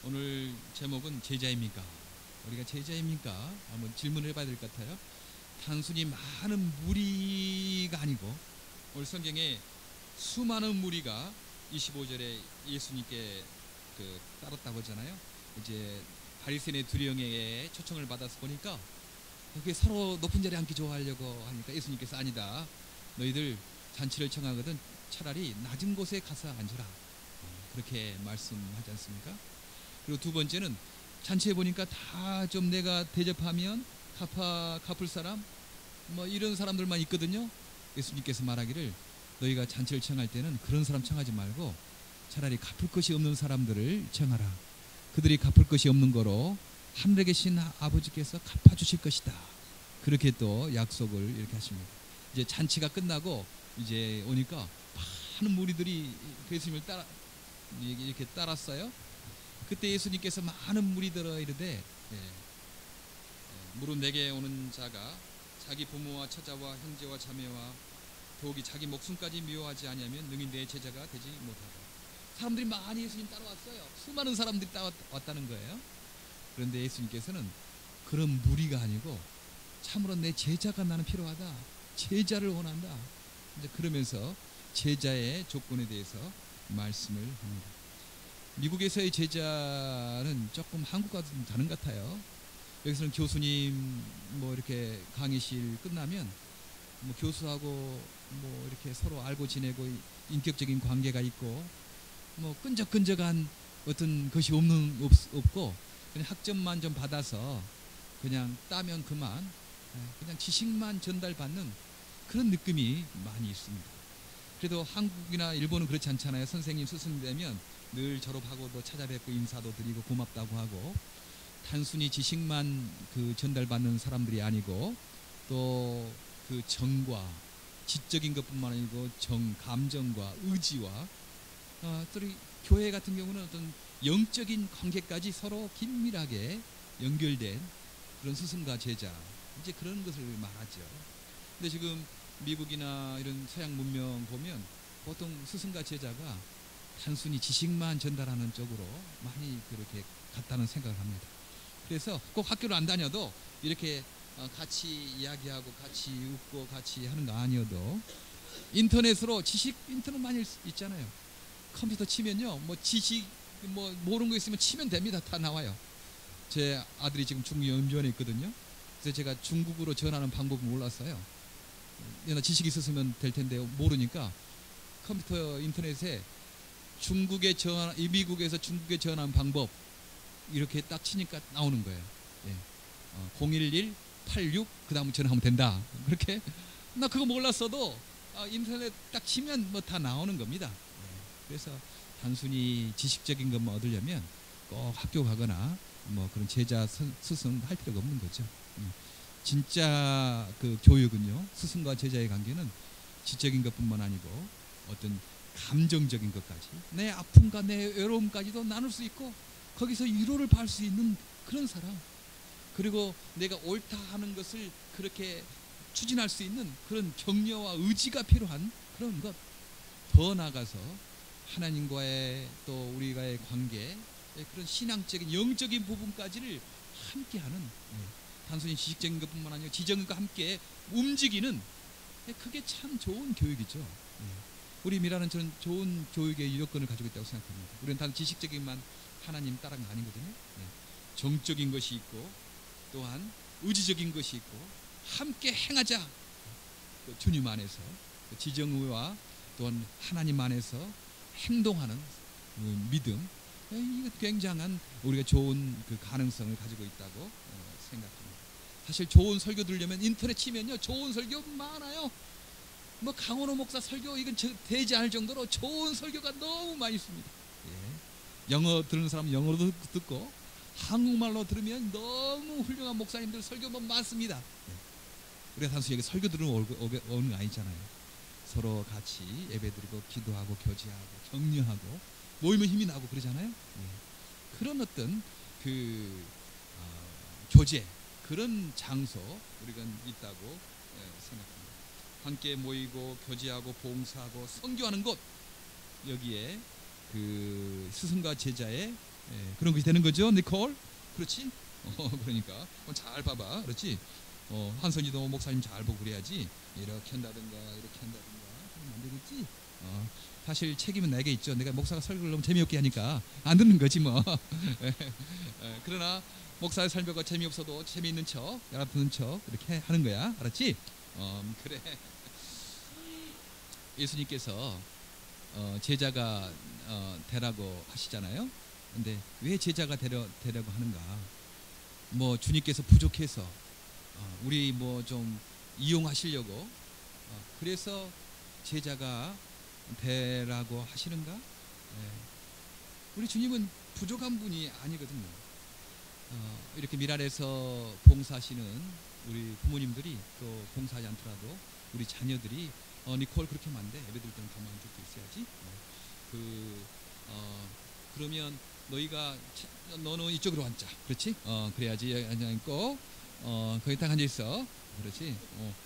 오늘 제목은 제자입니까? 우리가 제자입니까? 한번 질문을 해봐야 될 것 같아요. 단순히 많은 무리가 아니고 오늘 성경에 수많은 무리가 25절에 예수님께 따랐다고 하잖아요. 이제 바리새인의 두령에게 초청을 받아서 보니까 그게 서로 높은 자리에 앉기 좋아하려고 하니까 예수님께서 아니다. 너희들 잔치를 청하거든 차라리 낮은 곳에 가서 앉으라. 그렇게 말씀하지 않습니까? 그리고 두 번째는 잔치에 보니까 다 좀 내가 대접하면 갚을 사람 뭐 이런 사람들만 있거든요. 예수님께서 말하기를 너희가 잔치를 청할 때는 그런 사람 청하지 말고 차라리 갚을 것이 없는 사람들을 청하라. 그들이 갚을 것이 없는 거로 하늘에 계신 아버지께서 갚아주실 것이다. 그렇게 또 약속을 이렇게 하십니다. 이제 잔치가 끝나고 이제 오니까 많은 무리들이 예수님을 이렇게 따랐어요. 그때 예수님께서 많은 무리들어 이르되 무릇 내게 오는 자가 자기 부모와 처자와 형제와 자매와 더욱이 자기 목숨까지 미워하지 아니하면 능히 내 제자가 되지 못하다. 사람들이 많이 예수님 따라왔어요. 수많은 사람들이 따라왔다는 거예요. 그런데 예수님께서는 그런 무리가 아니고 참으로 내 제자가 나는 필요하다. 제자를 원한다. 이제 그러면서 제자의 조건에 대해서 말씀을 합니다. 미국에서의 제자는 조금 한국과도 좀 다른 것 같아요. 여기서는 교수님 뭐 이렇게 강의실 끝나면 뭐 교수하고 뭐 이렇게 서로 알고 지내고 인격적인 관계가 있고 뭐 끈적끈적한 어떤 것이 없고 그냥 학점만 좀 받아서 그냥 따면 그만 그냥 지식만 전달받는 그런 느낌이 많이 있습니다. 그래도 한국이나 일본은 그렇지 않잖아요. 선생님 스승 되면 늘 졸업하고도 찾아뵙고 인사도 드리고 고맙다고 하고 단순히 지식만 전달받는 사람들이 아니고 또 그 정과 지적인 것뿐만 아니고 감정과 의지와 또 교회 같은 경우는 어떤 영적인 관계까지 서로 긴밀하게 연결된 그런 스승과 제자 이제 그런 것을 말하죠. 근데 지금 미국이나 이런 서양 문명 보면 보통 스승과 제자가 단순히 지식만 전달하는 쪽으로 많이 그렇게 갔다는 생각을 합니다. 그래서 꼭 학교를 안 다녀도 이렇게 같이 이야기하고 같이 웃고 같이 하는 거 아니어도 인터넷으로 인터넷 많이 있잖아요. 컴퓨터 치면요 뭐 지식 뭐 모르는 거 있으면 치면 됩니다. 다 나와요. 제 아들이 지금 중국 연주원에 있거든요. 그래서 제가 중국으로 전하는 방법을 몰랐어요. 지식이 있었으면 될 텐데 모르니까 컴퓨터 인터넷에 미국에서 중국에 전하는 방법 이렇게 딱 치니까 나오는 거예요. 011-86 그 다음 전화하면 된다. 그렇게 나 그거 몰랐어도 인터넷 딱 치면 뭐 다 나오는 겁니다. 그래서 단순히 지식적인 것만 얻으려면 꼭 학교 가거나 뭐 그런 제자 스승 할 필요가 없는 거죠. 진짜 그 교육은요 스승과 제자의 관계는 지적인 것뿐만 아니고 어떤 감정적인 것까지 내 아픔과 내 외로움까지도 나눌 수 있고 거기서 위로를 받을 수 있는 그런 사람 그리고 내가 옳다 하는 것을 그렇게 추진할 수 있는 그런 격려와 의지가 필요한 그런 것 더 나아가서 하나님과의 또 우리가의 관계 그런 신앙적인 영적인 부분까지를 함께하는 단순히 지식적인 것뿐만 아니라 지정과 함께 움직이는 그게 참 좋은 교육이죠. 우리 미라는 저는 좋은 교육의 요건을 가지고 있다고 생각합니다. 우리는 단 지식적인만 하나님 따라간 거 아니거든요. 정적인 것이 있고 또한 의지적인 것이 있고 함께 행하자. 주님 안에서 지정의와 또한 하나님 안에서 행동하는 믿음 이거 굉장한 우리가 좋은 그 가능성을 가지고 있다고 생각합니다. 사실 좋은 설교 들으려면 인터넷 치면요 좋은 설교 많아요. 뭐 강원호 목사 설교 이건 되지 않을 정도로 좋은 설교가 너무 많이 있습니다. 영어 들은 사람은 영어로도 듣고 한국말로 들으면 너무 훌륭한 목사님들 설교 뭐 많습니다. 우리가 단순히 설교 들으면 오는 거 아니잖아요. 서로 같이 예배드리고 기도하고 교제하고 격려하고 모이면 힘이 나고 그러잖아요. 그런 어떤 교제 그런 장소 우리가 있다고 생각합니다. 함께 모이고 교제하고 봉사하고 선교하는 곳 여기에 그 스승과 제자의 예, 그런 것이 되는 거죠, 니콜. 그렇지? 그러니까 잘 봐봐, 그렇지? 한선이도 목사님 잘 보고 그래야지. 이렇게 한다든가 이렇게 한다든가 그러면 안 되겠지? 사실 책임은 내게 있죠. 내가 목사가 설교를 너무 재미없게 하니까 안 듣는 거지 뭐. 그러나 목사의 설교가 재미없어도 재미있는 척, 알아듣는 척 이렇게 하는 거야, 알았지? 그래. 예수님께서 제자가 되라고 하시잖아요. 근데 왜 제자가 되려고 하는가? 뭐 주님께서 부족해서 우리 뭐 좀 이용하시려고 그래서 제자가 되라고 하시는가? 우리 주님은 부족한 분이 아니거든요. 이렇게 미랄에서 봉사하시는 우리 부모님들이 또 봉사하지 않더라도 우리 자녀들이 니콜 그렇게 하면 안 돼. 애들 때는 가만히 듣고 있어야지. 그러면 너는 이쪽으로 앉자. 그렇지? 그래야지 앉아있고 거기 딱 앉아있어. 그렇지?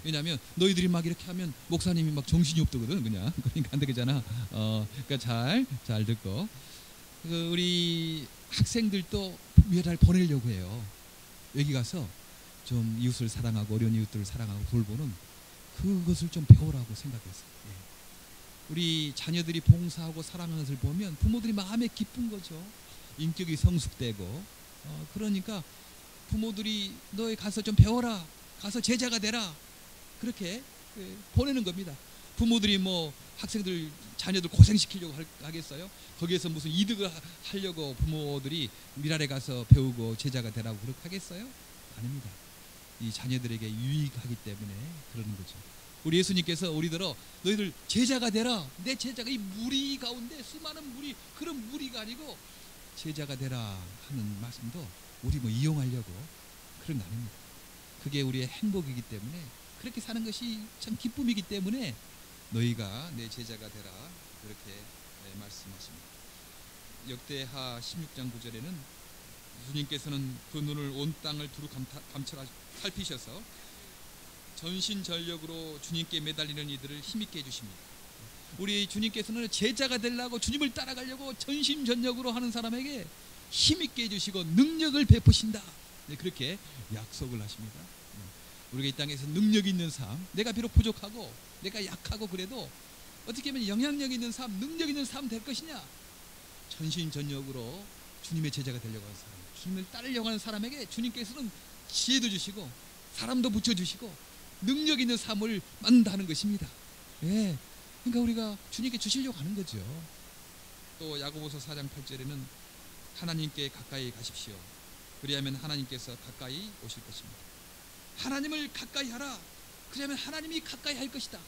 왜냐하면 너희들이 막 이렇게 하면 목사님이 막 정신이 없거든 그냥. 그러니까 안 되겠잖아. 그러니까 잘 듣고 우리 학생들도 미랄 보내려고 해요. 여기 가서 좀 이웃을 사랑하고 어려운 이웃들을 사랑하고 돌보는 그것을 좀 배우라고 생각했어요. 우리 자녀들이 봉사하고 사랑하는 것을 보면 부모들이 마음에 기쁜 거죠. 인격이 성숙되고 그러니까 부모들이 너희 가서 좀 배워라, 가서 제자가 되라, 그렇게 보내는 겁니다. 부모들이 뭐 학생들 자녀들 고생시키려고 하겠어요? 거기에서 무슨 이득을 하려고 부모들이 미랄에 가서 배우고 제자가 되라고 그렇게 하겠어요? 아닙니다. 이 자녀들에게 유익하기 때문에 그러는 거죠. 우리 예수님께서 우리들어 너희들 제자가 되라. 내 제자가 이 무리 가운데 수많은 무리, 그런 무리가 아니고 제자가 되라 하는 말씀도 우리 뭐 이용하려고 그런 거 아닙니다. 그게 우리의 행복이기 때문에, 그렇게 사는 것이 참 기쁨이기 때문에 너희가 내 제자가 되라 그렇게 말씀하십니다. 역대하 16장 9절에는 주님께서는 그 눈을 온 땅을 두루 살피셔서 전신전력으로 주님께 매달리는 이들을 힘있게 해주십니다. 우리 주님께서는 제자가 되려고 주님을 따라가려고 전심전력으로 하는 사람에게 힘있게 해주시고 능력을 베푸신다. 그렇게 약속을 하십니다. 우리가 이 땅에서 능력 있는 삶, 내가 비록 부족하고 내가 약하고 그래도 어떻게 하면 영향력 있는 삶, 능력 있는 삶 될 것이냐? 전신전력으로 주님의 제자가 되려고 하는 사람, 주님을 따르려고 하는 사람에게 주님께서는 지혜도 주시고 사람도 붙여주시고 능력 있는 삶을 만든다는 것입니다. 그러니까 우리가 주님께 주시려고 하는 거죠. 또 야고보서 4장 8절에는 하나님께 가까이 가십시오. 그리하면 하나님께서 가까이 오실 것입니다. 하나님을 가까이 하라. 그러면 하나님이 가까이 할 것이다.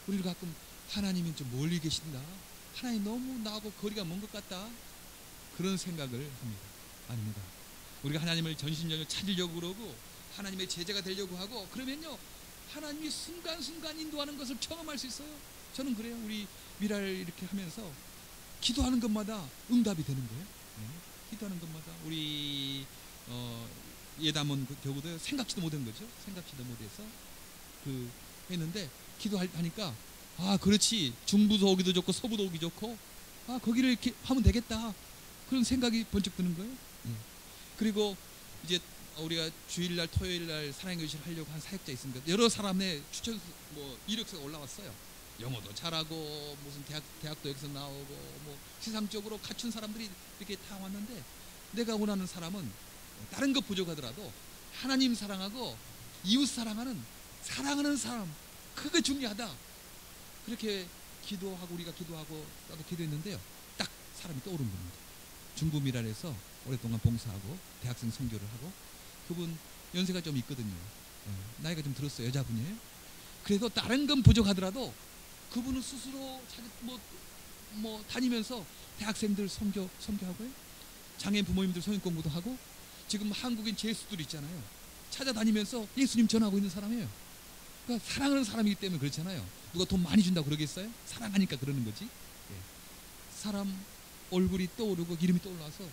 우리를 가끔 하나님이 좀 멀리 계신다, 하나님 너무 나하고 거리가 먼 것 같다, 그런 생각을 합니다. 아닙니다. 우리가 하나님을 전신전력 찾으려고 그러고 하나님의 제자가 되려고 하고 그러면요, 하나님이 순간순간 인도하는 것을 경험할 수 있어요. 저는 그래요. 우리 미랄 이렇게 하면서 기도하는 것마다 응답이 되는 거예요. 기도하는 것마다 우리 예담은 겨우도 생각지도 못한 거죠. 생각지도 못해서 했는데 기도하니까 그렇지, 중부도 오기도 좋고 서부도 오기 좋고 거기를 이렇게 하면 되겠다, 그런 생각이 번쩍 드는 거예요. 그리고 이제 우리가 주일날 토요일날 사랑의 교실을 하려고 한 사역자 있습니다. 여러 사람의 추천 이력서가 올라왔어요. 영어도 잘하고 무슨 대학도 여기서 나오고 뭐 세상적으로 갖춘 사람들이 이렇게 다 왔는데, 내가 원하는 사람은 다른 것 부족하더라도 하나님 사랑하고 이웃 사랑하는 사람, 그게 중요하다. 그렇게 기도하고 우리가 기도하고 나도 기도했는데요, 딱 사람이 떠오른 겁니다. 중부 미랄에서 오랫동안 봉사하고 대학생 선교를 하고, 그분 연세가 좀 있거든요. 나이가 좀 들었어요. 여자분이에요. 그래도 다른 건 부족하더라도 그분은 스스로 자기 다니면서 대학생들 선교하고요, 장애인 부모님들 성인 공부도 하고, 지금 한국인 재수들 있잖아요, 찾아다니면서 예수님 전하고 있는 사람이에요. 그러니까 사랑하는 사람이기 때문에 그렇잖아요. 누가 돈 많이 준다고 그러겠어요? 사랑하니까 그러는 거지. 사람 얼굴이 떠오르고 이름이 떠올라서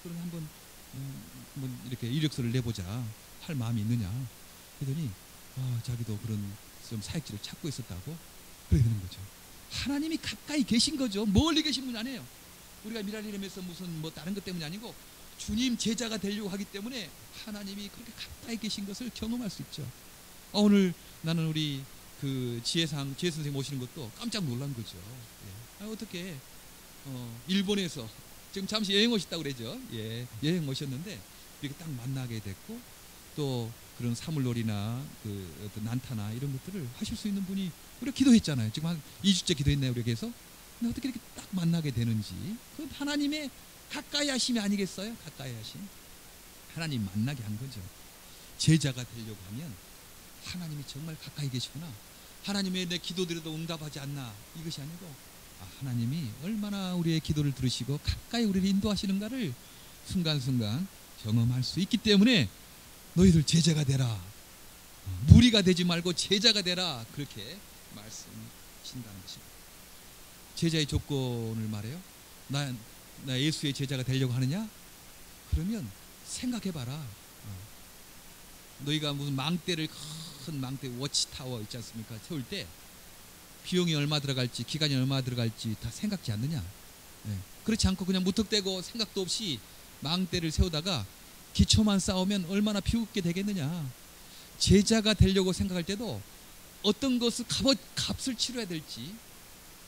그럼 한번 이렇게 이력서를 내보자 할 마음이 있느냐 그러더니 자기도 그런 좀 사역지를 찾고 있었다고 그러게 되는 거죠. 하나님이 가까이 계신 거죠. 멀리 계신 분 아니에요. 우리가 미랄이라면서 무슨 뭐 다른 것 때문이 아니고 주님 제자가 되려고 하기 때문에 하나님이 그렇게 가까이 계신 것을 경험할 수 있죠. 오늘 나는 우리 그 지혜 선생님 모시는 것도 깜짝 놀란 거죠. 예. 어떻게 일본에서 지금 잠시 여행 오셨다고 그러죠. 예, 여행 오셨는데 이렇게 딱 만나게 됐고 또 그런 사물놀이나 그 어떤 난타나 이런 것들을 하실 수 있는 분이 우리가 기도했잖아요. 지금 한 2주째 기도했나요, 우리가 계속? 근데 어떻게 이렇게 딱 만나게 되는지 그건 하나님의 가까이 하심이 아니겠어요? 가까이 하심. 하나님 만나게 한 거죠. 제자가 되려고 하면 하나님이 정말 가까이 계시구나. 하나님의 내 기도드려도 응답하지 않나. 이것이 아니고 하나님이 얼마나 우리의 기도를 들으시고 가까이 우리를 인도하시는가를 순간순간 경험할 수 있기 때문에 너희들 제자가 되라. 무리가 되지 말고 제자가 되라. 그렇게 말씀하신다는 것입니다. 제자의 조건을 말해요. 나 예수의 제자가 되려고 하느냐? 그러면 생각해봐라. 너희가 무슨 망대를 큰 망대 워치타워 있지 않습니까? 세울 때 비용이 얼마 들어갈지 기간이 얼마 들어갈지 다 생각지 않느냐? 네. 그렇지 않고 그냥 무턱대고 생각도 없이 망대를 세우다가 기초만 쌓으면 얼마나 비웃게 되겠느냐? 제자가 되려고 생각할 때도 어떤 것을 값을 치러야 될지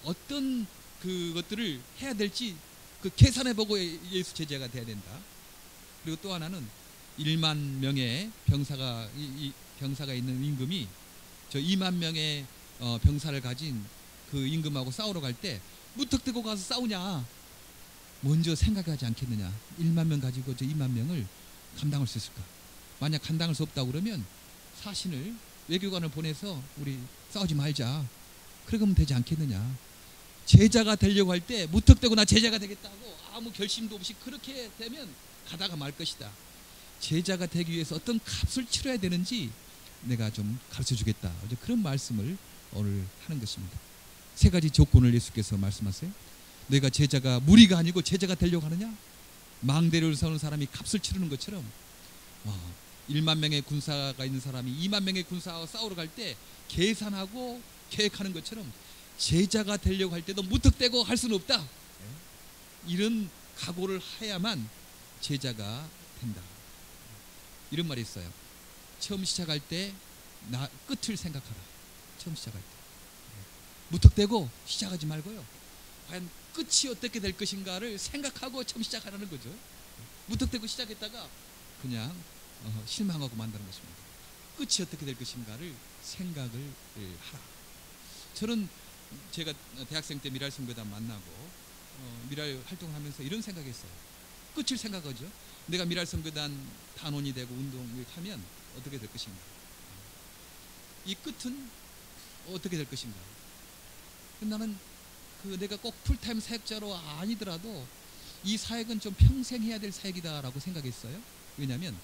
어떤 그것들을 해야 될지 그 계산해보고 예수 제자가 돼야 된다. 그리고 또 하나는 1만 명의 병사가 있는 임금이 저 2만 명의 병사를 가진 그 임금하고 싸우러 갈 때 무턱대고 가서 싸우냐? 먼저 생각하지 않겠느냐? 1만 명 가지고 저 2만 명을 감당할 수 있을까? 만약 감당할 수 없다고 그러면 사신을 외교관을 보내서 우리 싸우지 말자. 그러면 되지 않겠느냐? 제자가 되려고 할 때 무턱대고 나 제자가 되겠다고 아무 결심도 없이 그렇게 되면 가다가 말 것이다. 제자가 되기 위해서 어떤 값을 치러야 되는지 내가 좀 가르쳐 주겠다. 그런 말씀을 오늘 하는 것입니다. 세 가지 조건을 예수께서 말씀하세요. 너희가 제자가 무리가 아니고 제자가 되려고 하느냐? 망대를 세우는 사람이 값을 치르는 것처럼 1만 명의 군사가 있는 사람이 2만 명의 군사와 싸우러 갈 때 계산하고 계획하는 것처럼 제자가 되려고 할 때도 무턱대고 할 수는 없다. 이런 각오를 해야만 제자가 된다. 이런 말이 있어요. 처음 시작할 때 나 끝을 생각하라. 처음 시작할 때 무턱대고 시작하지 말고요. 과연 끝이 어떻게 될 것인가를 생각하고 처음 시작하라는 거죠. 무턱대고 시작했다가 그냥 실망하고 만다는 것입니다. 끝이 어떻게 될 것인가를 생각을 하라. 저는 제가 대학생 때 미랄 선교단 만나고 미랄 활동하면서 이런 생각했어요. 끝을 생각하죠. 내가 미랄 선교단 단원이 되고 운동을 하면 어떻게 될 것인가? 이 끝은 어떻게 될 것인가? 나는 내가 꼭 풀타임 사역자로 아니더라도 이 사역은 좀 평생 해야 될 사역이다라고 생각했어요. 왜냐하면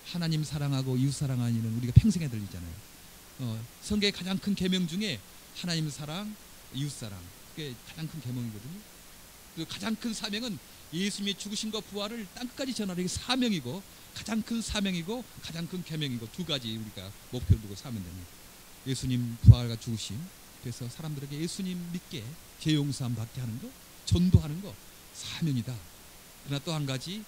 하나님 사랑하고 이웃 사랑하는 일은 우리가 평생 해야 될 일이잖아요. 성경의 가장 큰 계명 중에 하나님 사랑, 이웃 사랑, 그게 가장 큰 계명이거든요. 그리고 가장 큰 사명은 예수님의 죽으심과 부활을 땅끝까지 전하는 게 사명이고 가장 큰 사명이고 가장 큰 계명이고 두 가지 우리가 목표를 두고 살면 됩니다. 예수님 부활과 죽으심, 그래서 사람들에게 예수님 믿게 죄 용서함 받게 하는 거, 전도하는 거 사명이다. 그러나 또 한 가지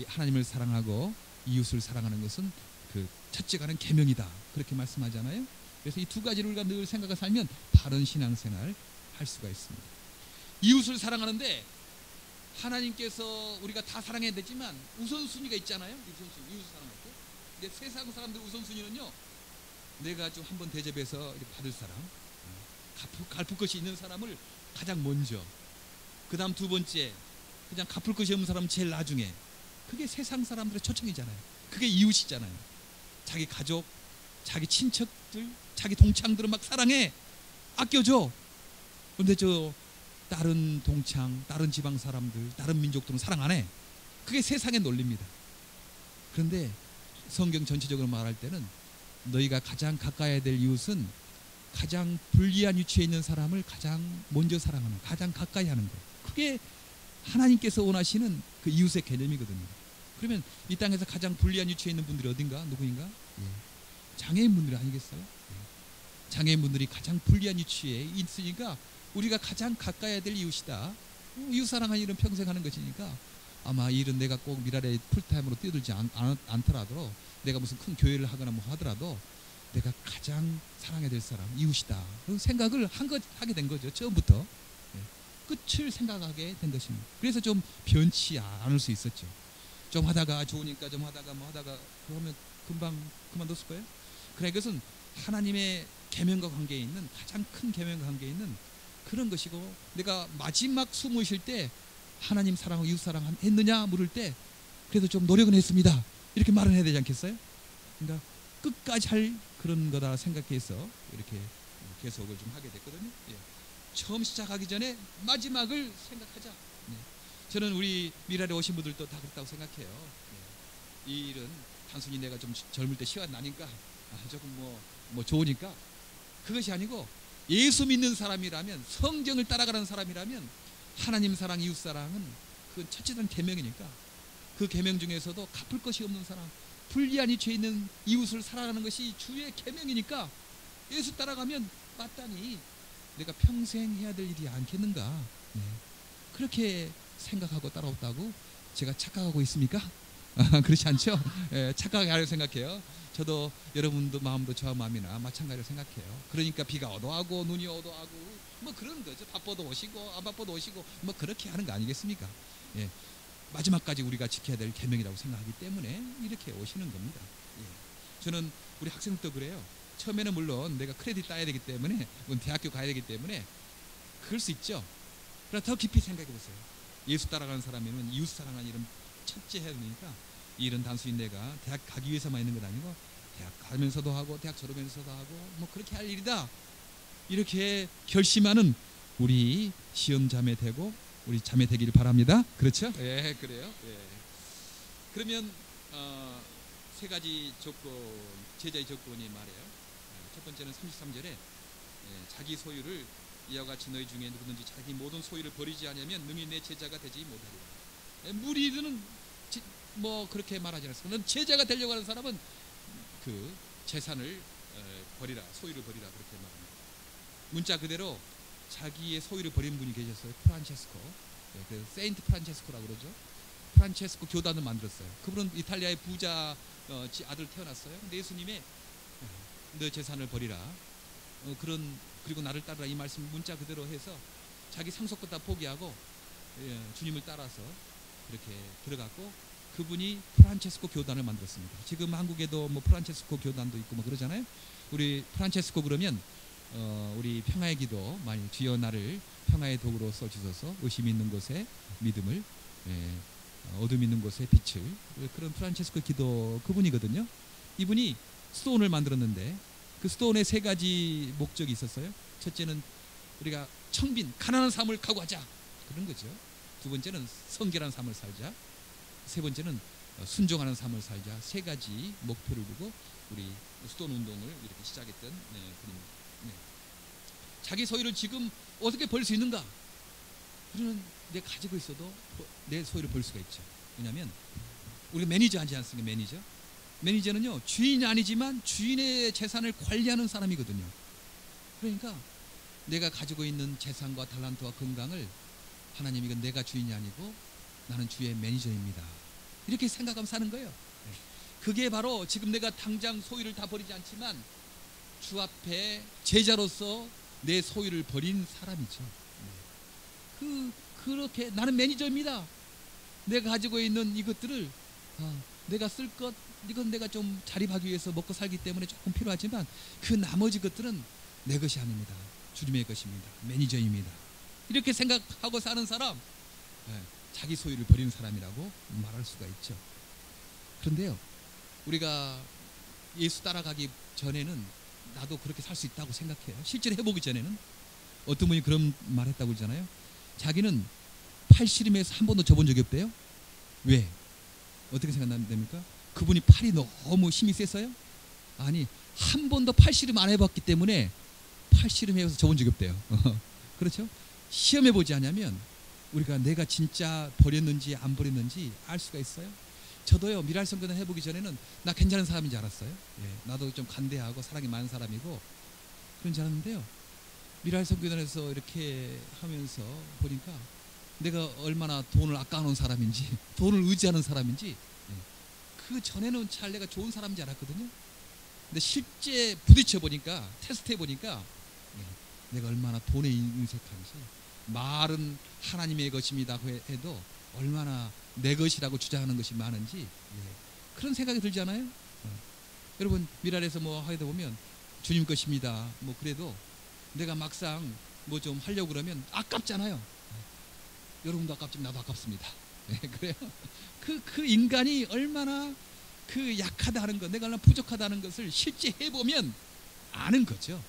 하나님을 사랑하고 이웃을 사랑하는 것은 그 첫째가는 계명이다. 그렇게 말씀하잖아요. 그래서 이 두 가지를 우리가 늘 생각하고 살면 바른 신앙생활 할 수가 있습니다. 이웃을 사랑하는데 하나님께서 우리가 다 사랑해야 되지만 우선순위가 있잖아요. 우선순위, 이웃을 사랑할 때. 근데 세상 사람들 우선순위는요. 내가 좀 한번 대접해서 이렇게 받을 사람, 갚을 것이 있는 사람을 가장 먼저, 그 다음 두 번째, 그냥 갚을 것이 없는 사람은 제일 나중에. 그게 세상 사람들의 초청이잖아요. 그게 이웃이잖아요. 자기 가족, 자기 친척들, 자기 동창들은 막 사랑해, 아껴줘. 그런데 저 다른 동창, 다른 지방 사람들, 다른 민족들은 사랑 안 해. 그게 세상의 논리입니다. 그런데 성경 전체적으로 말할 때는 너희가 가장 가까이 될 이웃은 가장 불리한 위치에 있는 사람을 가장 먼저 사랑하는, 가장 가까이 하는 거. 그게 하나님께서 원하시는 그 이웃의 개념이거든요. 그러면 이 땅에서 가장 불리한 위치에 있는 분들이 어딘가? 누구인가? 장애인분들이 아니겠어요? 장애인분들이 가장 불리한 위치에 있으니까 우리가 가장 가까이 될 이웃이다. 이웃 사랑하는 일은 평생 하는 것이니까 아마 이 일은 내가 꼭 미랄에 풀타임으로 뛰어들지 않더라도 내가 무슨 큰 교회를 하거나 뭐 하더라도 내가 가장 사랑해야 될 사람 이웃이다. 그런 생각을 하게 된 거죠. 처음부터 끝을 생각하게 된 것입니다. 그래서 좀 변치 않을 수 있었죠. 좀 하다가 좋으니까 좀 하다가 뭐 하다가 그러면 금방 그만뒀을 거예요. 그래 이것은 하나님의 계명과 관계에 있는 가장 큰 계명과 관계에 있는 그런 것이고, 내가 마지막 숨을 쉴 때 하나님 사랑하고 이웃 사랑 했느냐 물을 때 그래도 좀 노력은 했습니다 이렇게 말은 해야 되지 않겠어요? 그러니까 끝까지 할 그런 거다 생각해서 이렇게 계속을 좀 하게 됐거든요. 예. 처음 시작하기 전에 마지막을 생각하자. 예. 저는 우리 미랄에 오신 분들도 다 그렇다고 생각해요. 예. 이 일은 단순히 내가 좀 젊을 때 시간 나니까 조금 뭐 좋으니까 그것이 아니고, 예수 믿는 사람이라면, 성경을 따라가는 사람이라면 하나님 사랑, 이웃 사랑은 그건 첫째는 계명이니까 그 계명 중에서도 갚을 것이 없는 사람, 불리하니 죄 있는 이웃을 사랑하는 것이 주의 계명이니까 예수 따라가면 마땅히 내가 평생 해야 될 일이 않겠는가. 네. 그렇게 생각하고 따라왔다고 제가 착각하고 있습니까? 그렇지 않죠? 예, 착각하게 하려고 생각해요. 저도 여러분도 마음도 저 마음이나 마찬가지로 생각해요. 그러니까 비가 어두하고 눈이 어두하고 뭐 그런 거죠. 바빠도 오시고 안 바빠도 오시고 뭐 그렇게 하는 거 아니겠습니까? 예, 마지막까지 우리가 지켜야 될 계명이라고 생각하기 때문에 이렇게 오시는 겁니다. 예. 저는 우리 학생들도 그래요. 처음에는 물론 내가 크레딧 따야 되기 때문에, 대학교 가야 되기 때문에 그럴 수 있죠. 그러나 더 깊이 생각해 보세요. 예수 따라가는 사람이면 이웃 사랑하는 일은 첫째 해야 되니까, 이 일은 단순히 내가 대학 가기 위해서만 있는 건 아니고 대학 가면서도 하고 대학 졸업하면서도 하고 뭐 그렇게 할 일이다, 이렇게 결심하는 우리 시험 자매 되고 우리 자매 되기를 바랍니다. 그렇죠? 예, 그래요. 예. 그러면 세 가지 조건, 제자의 조건이 말이에요. 첫 번째는 33절에 자기 소유를 이와 같이 너희 중에 누구든지 자기 모든 소유를 버리지 않으면 능히 내 제자가 되지 못하리라. 무리들은 뭐 그렇게 말하지 않았어요. 제자가 되려고 하는 사람은 그 재산을 버리라, 소유를 버리라, 그렇게 말합니다. 문자 그대로 자기의 소유를 버린 분이 계셨어요. 프란체스코, 그 세인트 프란체스코라고 그러죠. 프란체스코 교단을 만들었어요. 그분은 이탈리아의 부자 아들 태어났어요. 근데 예수님의 너 재산을 버리라, 그리고 나를 따르라, 이 말씀 문자 그대로 해서 자기 상속것 다 포기하고 주님을 따라서 그렇게 들어갔고, 그분이 프란체스코 교단을 만들었습니다. 지금 한국에도 뭐 프란체스코 교단도 있고 뭐 그러잖아요. 우리 프란체스코 그러면 우리 평화의 기도 많이, 주여 나를 평화의 도구로 써주소서, 의심 있는 곳에 믿음을, 어둠 있는 곳에 빛을, 그런 프란체스코 기도 그분이거든요. 이분이 스톤을 만들었는데 그 스톤에 세 가지 목적이 있었어요. 첫째는 우리가 청빈, 가난한 삶을 각오하자, 그런 거죠. 두 번째는 성결한 삶을 살자, 세 번째는 순종하는 삶을 살자. 세 가지 목표를 두고 우리 스톤 운동을 이렇게 시작했던 분입니다. 자기 소유를 지금 어떻게 벌 수 있는가? 그러면 내가 가지고 있어도 내 소유를 벌 수가 있죠. 왜냐하면 우리가 매니저 하지 않습니까? 매니저는요, 주인이 아니지만 주인의 재산을 관리하는 사람이거든요. 그러니까 내가 가지고 있는 재산과 달란트와 건강을 하나님, 이건 내가 주인이 아니고 나는 주의 매니저입니다, 이렇게 생각하면 사는 거예요. 그게 바로 지금 내가 당장 소유를 다 버리지 않지만 주 앞에 제자로서 내 소유를 버린 사람이죠. 그렇게 나는 매니저입니다. 내가 가지고 있는 이것들을 내가 쓸 것, 이건 내가 좀 자립하기 위해서 먹고 살기 때문에 조금 필요하지만 그 나머지 것들은 내 것이 아닙니다. 주님의 것입니다. 매니저입니다. 이렇게 생각하고 사는 사람, 자기 소유를 버리는 사람이라고 말할 수가 있죠. 그런데요, 우리가 예수 따라가기 전에는 나도 그렇게 살 수 있다고 생각해요. 실제로 해보기 전에는. 어떤 분이 그런 말 했다고 그러잖아요. 자기는 팔씨름에서 한 번도 져본 적이 없대요. 왜? 어떻게 생각됩니까? 그분이 팔이 너무 힘이 세서요? 아니, 한 번도 팔씨름 안 해봤기 때문에 팔씨름에서 져본 적이 없대요. 그렇죠? 시험해보지 않으면 우리가 내가 진짜 버렸는지 안 버렸는지 알 수가 있어요. 저도요, 미랄 선교단 해보기 전에는 나 괜찮은 사람인 줄 알았어요. 나도 좀 간대하고 사랑이 많은 사람이고 그런 줄 알았는데요, 미랄 선교단에서 이렇게 하면서 보니까 내가 얼마나 돈을 아까워놓은 사람인지, 돈을 의지하는 사람인지, 그 전에는 잘 내가 좋은 사람인지 알았거든요. 근데 실제 부딪혀 보니까, 테스트해 보니까 내가 얼마나 돈에 인색한지, 말은 하나님의 것입니다 해도 얼마나 내 것이라고 주장하는 것이 많은지, 그런 생각이 들잖아요. 여러분 미랄에서 뭐 하다 보면 주님 것입니다 뭐 그래도 내가 막상 뭐 좀 하려고 그러면 아깝잖아요. 여러분도 아깝지만 나도 아깝습니다. 그래요. 그 인간이 얼마나 그 약하다는 것, 내가 얼마나 부족하다는 것을 실제 해보면 아는 거죠.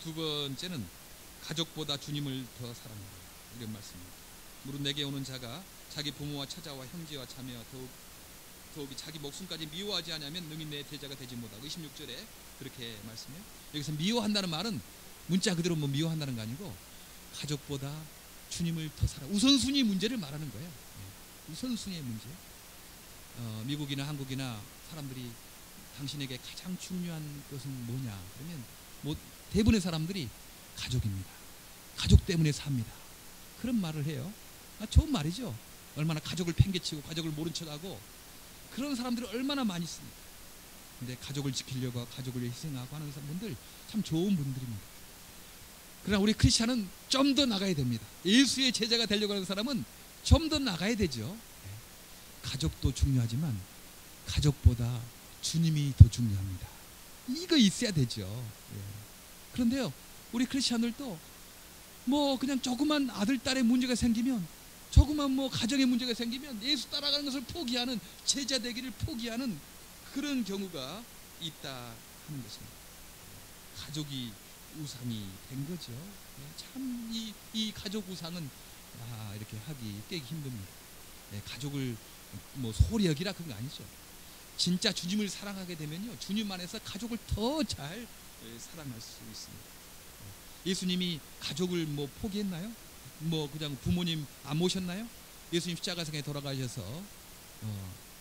두 번째는 가족보다 주님을 더 사랑한다, 이런 말씀입니다. 무릇 내게 오는 자가 자기 부모와 처자와 형제와 자매와 더욱이 자기 목숨까지 미워하지 않으면 능히 내 제자가 되지 못하고, 26절에 그렇게 말씀해요. 여기서 미워한다는 말은 문자 그대로 뭐 미워한다는 거 아니고 가족보다 주님을 더 사랑, 우선순위 문제를 말하는 거예요. 우선순위의 문제. 미국이나 한국이나 사람들이 당신에게 가장 중요한 것은 뭐냐 그러면 뭐 대부분의 사람들이 가족입니다. 가족 때문에 삽니다. 그런 말을 해요. 좋은 말이죠. 얼마나 가족을 팽개치고 가족을 모른 척하고 그런 사람들이 얼마나 많이 있습니다. 근데 가족을 지키려고 가족을 희생하고 하는 분들 참 좋은 분들입니다. 그러나 우리 크리스찬은 좀 더 나가야 됩니다. 예수의 제자가 되려고 하는 사람은 좀 더 나가야 되죠. 가족도 중요하지만 가족보다 주님이 더 중요합니다. 이거 있어야 되죠. 그런데요, 우리 크리스찬들도 뭐 그냥 조그만 아들 딸의 문제가 생기면, 조그만 뭐 가정의 문제가 생기면 예수 따라가는 것을 포기하는, 제자 되기를 포기하는 그런 경우가 있다 하는 것입니다. 가족이 우상이 된 거죠. 참 이 가족 우상은 이렇게 하기 깨기 힘듭니다. 가족을 뭐 소홀히 여기라 그런 거 아니죠. 진짜 주님을 사랑하게 되면요, 주님 안에서 가족을 더 잘 사랑할 수 있습니다. 예수님이 가족을 뭐 포기했나요? 뭐 그냥 부모님 안 모셨나요? 예수님 십자가상에 돌아가셔서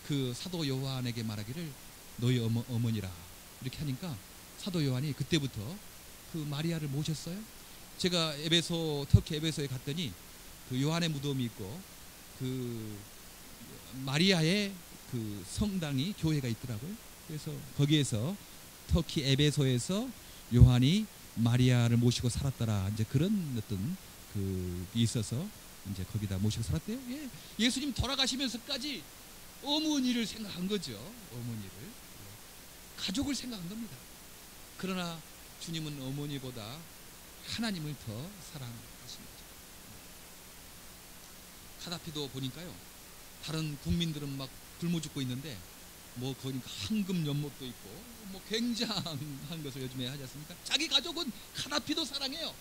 그 사도 요한에게 말하기를 너희 어머니라 이렇게 하니까 사도 요한이 그때부터 그 마리아를 모셨어요. 제가 터키 에베소에 갔더니 그 요한의 무덤이 있고 그 마리아의 그 성당이 교회가 있더라고요. 그래서 거기에서 터키 에베소에서 요한이 마리아를 모시고 살았더라, 이제 그런 어떤 그 있어서 이제 거기다 모시고 살았대요. 예수님 돌아가시면서까지 어머니를 생각한 거죠. 어머니를, 가족을 생각한 겁니다. 그러나 주님은 어머니보다 하나님을 더 사랑하십니다. 카다피도 보니까요, 다른 국민들은 막 굶어 죽고 있는데 뭐 그러니까 황금 연못도 있고 뭐 굉장한 것을 요즘에 하지 않습니까? 자기 가족은 카다피도 사랑해요.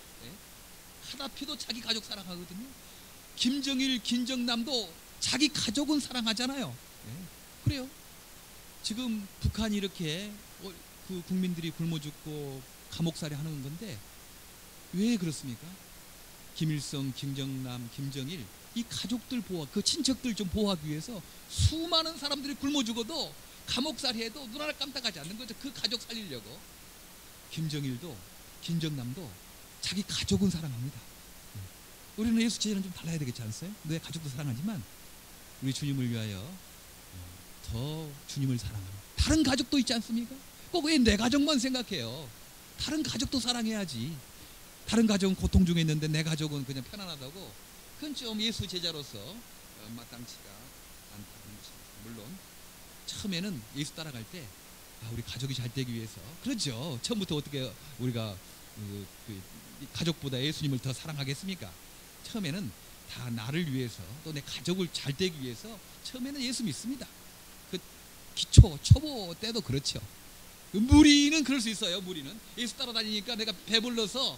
카다피도 자기 가족 사랑하거든요. 김정일, 김정남도 자기 가족은 사랑하잖아요. 그래요. 지금 북한이 이렇게 그 국민들이 굶어 죽고 감옥살이 하는 건데 왜 그렇습니까? 김일성, 김정남, 김정일 이 가족들 보호, 그 친척들 좀 보호하기 위해서 수많은 사람들이 굶어 죽어도 감옥살이해도 눈 하나 깜짝하지 않는 거죠. 그 가족 살리려고. 김정일도 김정남도 자기 가족은 사랑합니다. 우리는 예수 제자는 좀 달라야 되겠지 않으세요? 내 가족도 사랑하지만 우리 주님을 위하여 더 주님을 사랑합니다. 다른 가족도 있지 않습니까? 꼭 왜 내 가족만 생각해요? 다른 가족도 사랑해야지. 다른 가족은 고통 중에 있는데 내 가족은 그냥 편안하다고, 그건 좀 예수 제자로서 마땅치가 않다는 것입니다. 물론 처음에는 예수 따라갈 때 우리 가족이 잘 되기 위해서 그렇죠. 처음부터 어떻게 우리가 가족보다 예수님을 더 사랑하겠습니까? 처음에는 다 나를 위해서 또 내 가족을 잘 되기 위해서 처음에는 예수 믿습니다. 그 기초 초보 때도 그렇죠. 무리는 그럴 수 있어요. 무리는 예수 따라다니니까 내가 배불러서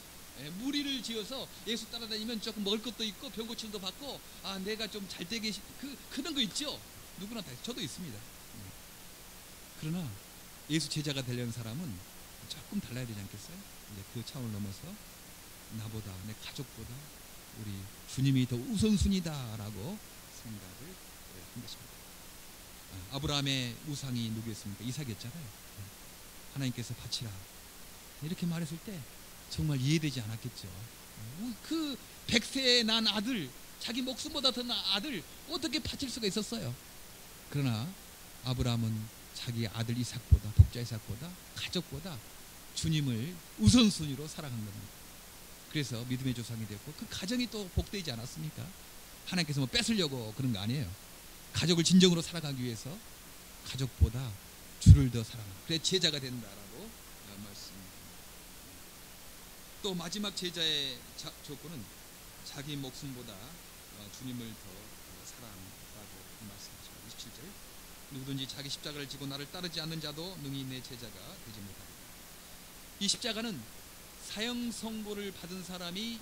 무리를 지어서 예수 따라다니면 조금 먹을 것도 있고 병 고침도 받고 내가 좀 잘 되게 그런 거 있죠. 누구나 다 저도 있습니다. 그러나 예수 제자가 되려는 사람은 조금 달라야 되지 않겠어요? 이제 그 차원을 넘어서 나보다 내 가족보다 우리 주님이 더 우선순위다라고 생각을 한 것입니다. 아브라함의 우상이 누구였습니까? 이삭이었잖아요. 하나님께서 바치라 이렇게 말했을 때 정말 이해되지 않았겠죠. 그 100세에 난 아들, 자기 목숨보다 더 나은 아들 어떻게 바칠 수가 있었어요? 그러나 아브라함은 자기 아들 이삭보다, 독자 이삭보다, 가족보다 주님을 우선순위로 사랑한 겁니다. 그래서 믿음의 조상이 됐고, 그 가정이 또 복되지 않았습니까? 하나님께서 뭐 뺏으려고 그런 거 아니에요. 가족을 진정으로 살아가기 위해서 가족보다 주를 더 사랑하라. 그래 제자가 된다라고 말씀합니다. 또 마지막 제자의 조건은 자기 목숨보다 주님을 더 사랑한다고 말씀하죠. 27절, 누구든지 자기 십자가를 지고 나를 따르지 않는 자도 능히 내 제자가 되지 못하리라. 이 십자가는 사형 선고를 받은 사람이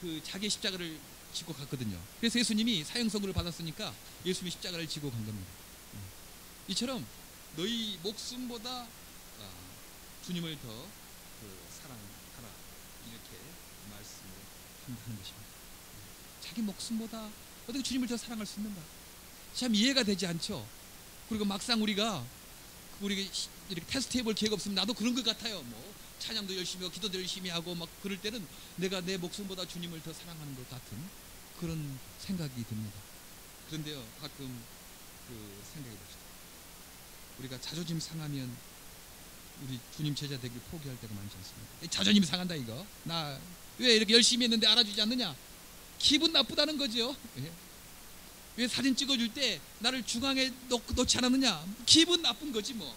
그 자기 십자가를 지고 갔거든요. 그래서 예수님이 사형 선고를 받았으니까 예수님이 십자가를 지고 간 겁니다. 이처럼 너희 목숨보다 주님을 더 사랑하라, 이렇게 말씀을 한다는 것입니다. 자기 목숨보다 어떻게 주님을 더 사랑할 수 있는가? 참 이해가 되지 않죠. 그리고 막상 우리가 이렇게 테스트해볼 기회가 없으면 나도 그런 것 같아요. 뭐 찬양도 열심히 하고 기도도 열심히 하고 막 그럴 때는 내가 내 목숨보다 주님을 더 사랑하는 것 같은 그런 생각이 듭니다. 그런데요, 가끔 그 생각해 봅시다. 우리가 자존심 상하면 우리 주님 제자 되기를 포기할 때가 많지 않습니까? 자존심 상한다 이거. 나 왜 이렇게 열심히 했는데 알아주지 않느냐? 기분 나쁘다는 거죠. 왜 사진 찍어줄 때 나를 중앙에 놓지 않았느냐? 기분 나쁜 거지 뭐.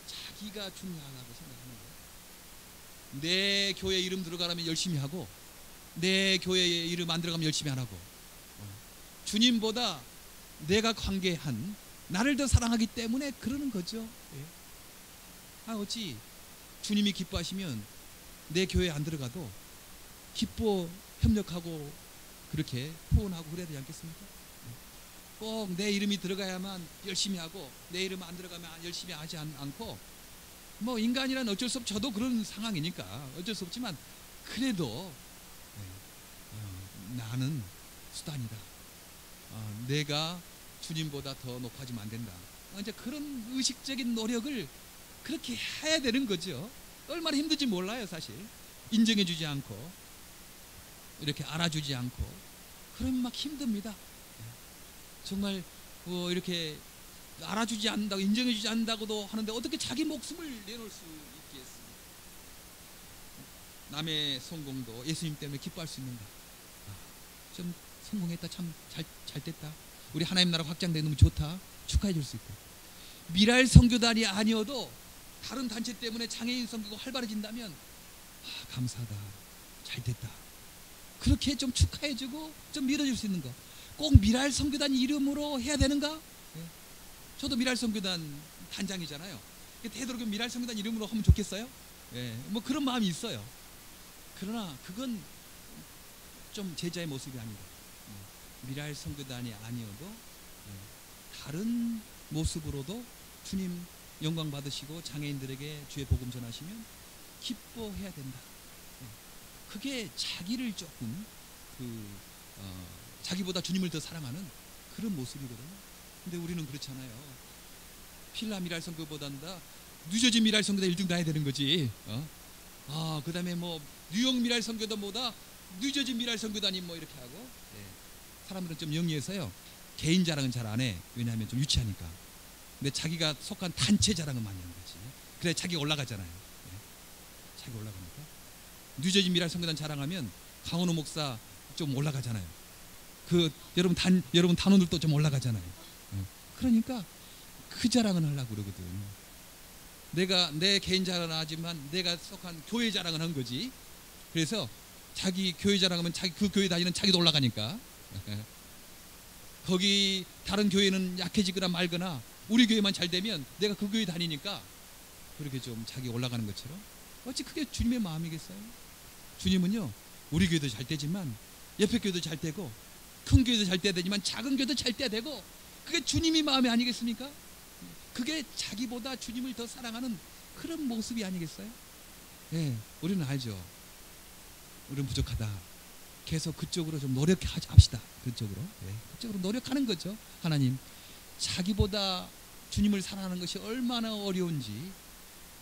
자기가 중요하다고 생각하는 거예요. 내 교회 이름 들어가려면 열심히 하고, 내 교회에 이름 안 들어가면 열심히 안 하고, 주님보다 내가 관계한 나를 더 사랑하기 때문에 그러는 거죠. 어찌 주님이 기뻐하시면 내 교회에 안 들어가도 기뻐 협력하고 그렇게 후원하고 그래야 되지 않겠습니까? 꼭 내 이름이 들어가야만 열심히 하고 내 이름 안 들어가면 열심히 하지 않고, 뭐 인간이란 어쩔 수 없죠. 저도 그런 상황이니까 어쩔 수 없지만 그래도 나는 수단이다. 내가 주님보다 더 높아지면 안 된다. 이제 그런 의식적인 노력을 그렇게 해야 되는 거죠. 얼마나 힘든지 몰라요. 사실 인정해주지 않고 이렇게 알아주지 않고 그러면 막 힘듭니다. 정말 이렇게 알아주지 않는다고, 인정해주지 않는다고도 하는데 어떻게 자기 목숨을 내놓을 수 있겠습니까? 남의 성공도 예수님 때문에 기뻐할 수 있는가? 좀 성공했다, 참 잘 됐다, 우리 하나님 나라 확장돼 너무 좋다, 축하해 줄 수 있고, 미랄 선교단이 아니어도 다른 단체 때문에 장애인 선교가 활발해진다면 감사하다, 잘 됐다, 그렇게 좀 축하해주고 좀 밀어줄 수 있는 거. 꼭 미랄 선교단 이름으로 해야 되는가? 저도 미랄 선교단 단장이잖아요. 되도록이면 미랄 선교단 이름으로 하면 좋겠어요? 뭐 그런 마음이 있어요. 그러나 그건 좀 제자의 모습이 아니다. 미랄 선교단이 아니어도 다른 모습으로도 주님 영광 받으시고 장애인들에게 주의 복음 전하시면 기뻐해야 된다. 그게 자기를 조금 자기보다 주님을 더 사랑하는 그런 모습이거든요. 근데 우리는 그렇잖아요. 필라 미랄 선교보다는 뉴저지 미랄 선교다 1등 나야 되는 거지. 그 다음에 뭐 뉴욕 미랄 선교단보다 뉴저지 미랄 선교단이 뭐 이렇게 하고. 사람들은 좀 영리해서요, 개인 자랑은 잘 안 해. 왜냐하면 좀 유치하니까. 근데 자기가 속한 단체 자랑은 많이 하는 거지. 그래 자기가 올라가잖아요. 자기가 올라가니까. 뉴저지 미랄 선교단 자랑하면 강원호 목사 좀 올라가잖아요. 여러분 단원들도 좀 올라가잖아요. 그러니까 그 자랑은 하려고 그러거든. 내가 내 개인 자랑은 하지만 내가 속한 교회 자랑은 한 거지. 그래서 자기 교회 자랑하면 그 교회 다니는 자기도 올라가니까. 거기 다른 교회는 약해지거나 말거나 우리 교회만 잘 되면 내가 그 교회 다니니까 그렇게 좀 자기 올라가는 것처럼, 어찌 그게 주님의 마음이겠어요? 주님은요, 우리 교회도 잘 되지만 옆에 교회도 잘 되고 큰 교회도 잘 돼야 되지만 작은 교회도 잘 돼야 되고, 그게 주님의 마음이 아니겠습니까? 그게 자기보다 주님을 더 사랑하는 그런 모습이 아니겠어요? 우리는 알죠. 우리는 부족하다. 계속 그쪽으로 좀 노력합시다. 그쪽으로 노력하는 거죠. 하나님, 자기보다 주님을 사랑하는 것이 얼마나 어려운지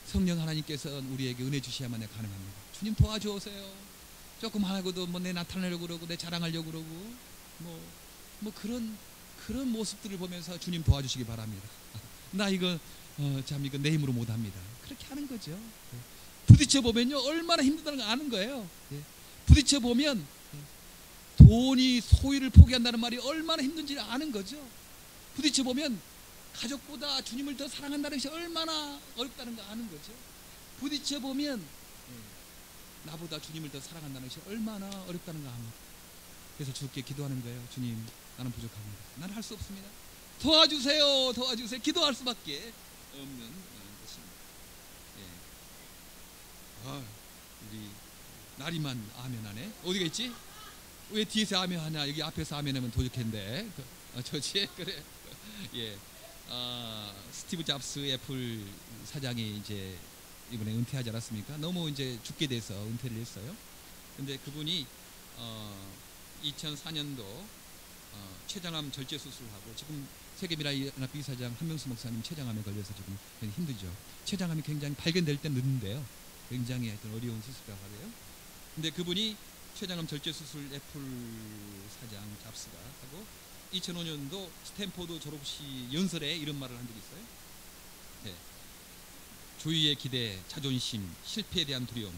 성령 하나님께서 우리에게 은혜 주셔야만 가능합니다. 주님 도와주세요. 조금 하고도 뭐 내 나타내려고 그러고 내 자랑하려고 그러고 뭐 그런 모습들을 보면서 주님 도와주시기 바랍니다. 나 이거 참 이거 내 힘으로 못합니다. 그렇게 하는 거죠. 부딪혀 보면요 얼마나 힘들다는 걸 아는 거예요. 부딪혀 보면 돈이 소유를 포기한다는 말이 얼마나 힘든지 아는 거죠. 부딪혀 보면 가족보다 주님을 더 사랑한다는 것이 얼마나 어렵다는 거 아는 거죠. 부딪혀 보면 나보다 주님을 더 사랑한다는 것이 얼마나 어렵다는 거 압니다. 그래서 주께 기도하는 거예요. 주님, 나는 부족합니다. 나는 할 수 없습니다. 도와주세요. 도와주세요. 기도할 수밖에 없는 것입니다. 우리 나리만 아멘하네. 어디가 있지? 왜 뒤에서 아멘하냐? 여기 앞에서 아멘하면 도적했는데. 저지 그래. 스티브 잡스 애플 사장이 이제 이번에 은퇴하지 않았습니까? 너무 이제 죽게 돼서 은퇴를 했어요. 근데 그분이 2004년도 췌장암 절제 수술하고 지금 세계미라연합 이사장 한명수 목사님 췌장암에 걸려서 지금 굉장히 힘들죠. 췌장암이 굉장히 발견될 때 늦는데요. 굉장히 하여튼 어려운 수술이라고 하래요. 근데 그분이 췌장암 절제 수술 애플 사장 잡스가 하고 2005년도 스탠포드 졸업시 연설에 이런 말을 한 적이 있어요. 주위의 기대, 자존심, 실패에 대한 두려움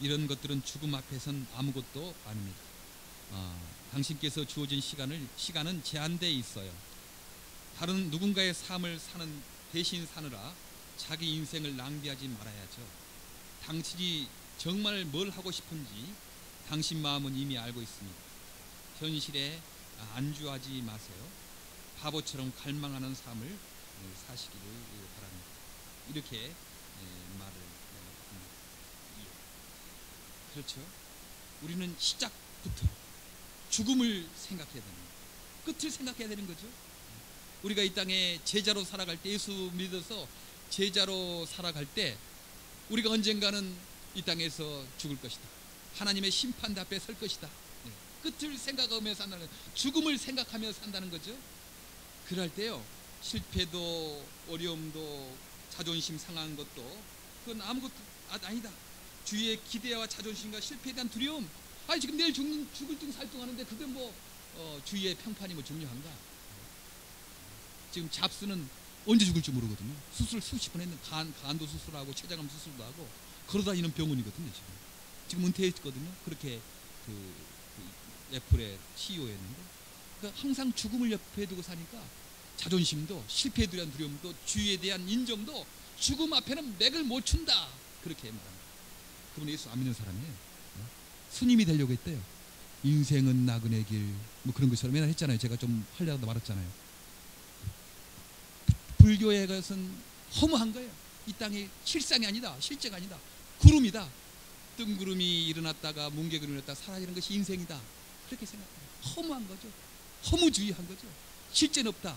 이런 것들은 죽음 앞에선 아무것도 아닙니다. 당신께서 주어진 시간은 제한되어 있어요. 다른 누군가의 삶을 사는 대신 사느라 자기 인생을 낭비하지 말아야죠. 당신이 정말 뭘 하고 싶은지 당신 마음은 이미 알고 있습니다. 현실에 안주하지 마세요. 바보처럼 갈망하는 삶을 사시기를 바랍니다. 이렇게 말을 합니다. 그렇죠? 우리는 시작부터 죽음을 생각해야 되는 거예요. 끝을 생각해야 되는 거죠. 우리가 이 땅에 제자로 살아갈 때, 예수 믿어서 제자로 살아갈 때 우리가 언젠가는 이 땅에서 죽을 것이다. 하나님의 심판 앞에 설 것이다. 끝을 생각하며 산다는 거예요. 죽음을 생각하며 산다는 거죠. 그럴 때요 실패도 어려움도 자존심 상한 것도 그건 아무것도 아니다. 주위의 기대와 자존심과 실패에 대한 두려움, 지금 내일 죽을 둥 살 둥 하는데 그게 뭐 주위의 평판이 뭐 중요한가. 지금 잡스는 언제 죽을지 모르거든요. 수술 수십 번 했는 간도 수술하고 췌장암 수술도 하고 걸어다니는 병원이거든요. 지금 은퇴했거든요. 그렇게 그 애플의 CEO였는데 그러니까 항상 죽음을 옆에 두고 사니까 자존심도 실패에 대한 두려움도 주위에 대한 인정도 죽음 앞에는 맥을 못 춘다. 그렇게 말합니다. 그분은 예수 안 믿는 사람이에요. 스님이 되려고 했대요. 인생은 나그네 길 뭐 그런 것처럼 맨날 했잖아요. 제가 좀 하려다 말았잖아요. 불교의 것은 허무한 거예요. 이 땅이 실상이 아니다. 실제가 아니다. 구름이다. 뜬구름이 일어났다가 뭉게구름이 일어났다가 사라지는 것이 인생이다. 그렇게 생각해요. 허무한 거죠. 허무주의한 거죠. 실제는 없다.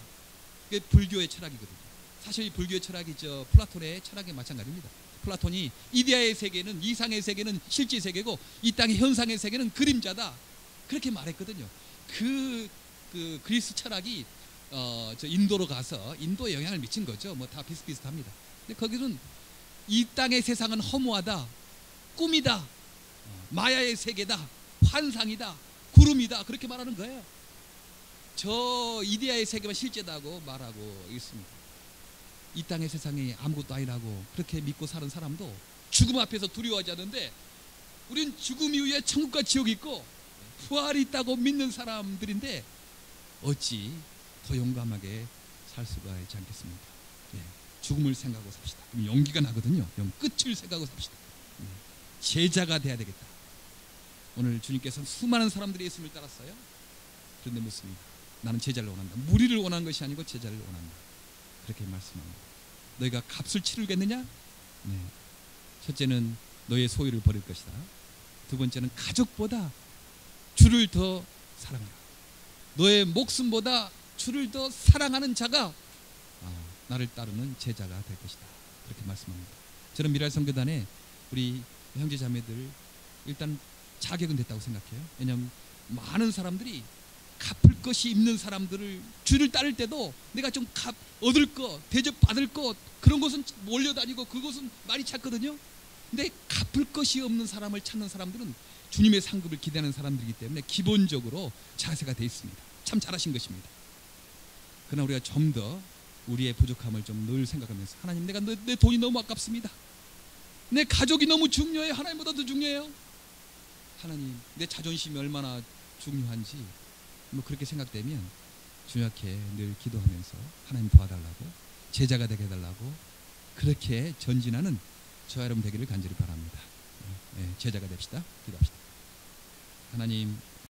그게 불교의 철학이거든요. 사실 이 불교의 철학이 플라톤의 철학에 마찬가지입니다. 플라톤이 이데아의 세계는, 이상의 세계는 실제 세계고 이 땅의 현상의 세계는 그림자다. 그렇게 말했거든요. 그 그리스 철학이 저 인도로 가서 인도에 영향을 미친 거죠. 뭐 다 비슷비슷합니다. 근데 거기는 이 땅의 세상은 허무하다, 꿈이다, 마야의 세계다, 환상이다, 구름이다, 그렇게 말하는 거예요. 저 이데아의 세계만 실제다고 말하고 있습니다. 이 땅의 세상이 아무것도 아니라고 그렇게 믿고 사는 사람도 죽음 앞에서 두려워하지 않는데, 우린 죽음 이후에 천국과 지옥이 있고 부활이 있다고 믿는 사람들인데 어찌 더 용감하게 살 수가 있지 않겠습니까? 죽음을 생각하고 삽시다. 그럼 용기가 나거든요. 끝을 생각하고 삽시다. 제자가 돼야 되겠다. 오늘 주님께서는 수많은 사람들이 예수님을 따랐어요. 그런데 묻습니다. 나는 제자를 원한다. 무리를 원하는 것이 아니고 제자를 원한다. 그렇게 말씀합니다. 너희가 값을 치르겠느냐? 첫째는 너의 소유를 버릴 것이다. 두 번째는 가족보다 주를 더 사랑하라. 너의 목숨보다 주를 더 사랑하는 자가 나를 따르는 제자가 될 것이다. 그렇게 말씀합니다. 저는 미랄 선교단에 우리 형제 자매들 일단 자격은 됐다고 생각해요. 왜냐하면 많은 사람들이 갚을 것이 있는 사람들을 주를 따를 때도 내가 좀 얻을 것, 대접받을 것, 그런 것은 몰려다니고 그것은 많이 찾거든요. 근데 갚을 것이 없는 사람을 찾는 사람들은 주님의 상급을 기대하는 사람들이기 때문에 기본적으로 자세가 돼 있습니다. 참 잘하신 것입니다. 그러나 우리가 좀 더 우리의 부족함을 좀 늘 생각하면서 하나님, 내가 내 돈이 너무 아깝습니다. 내 가족이 너무 중요해요. 하나님보다 더 중요해요. 하나님, 내 자존심이 얼마나 중요한지 뭐 그렇게 생각되면 주님 앞에 늘 기도하면서 하나님 도와달라고, 제자가 되게 해달라고 그렇게 전진하는 저와 여러분 되기를 간절히 바랍니다. 제자가 됩시다. 기도합시다. 하나님,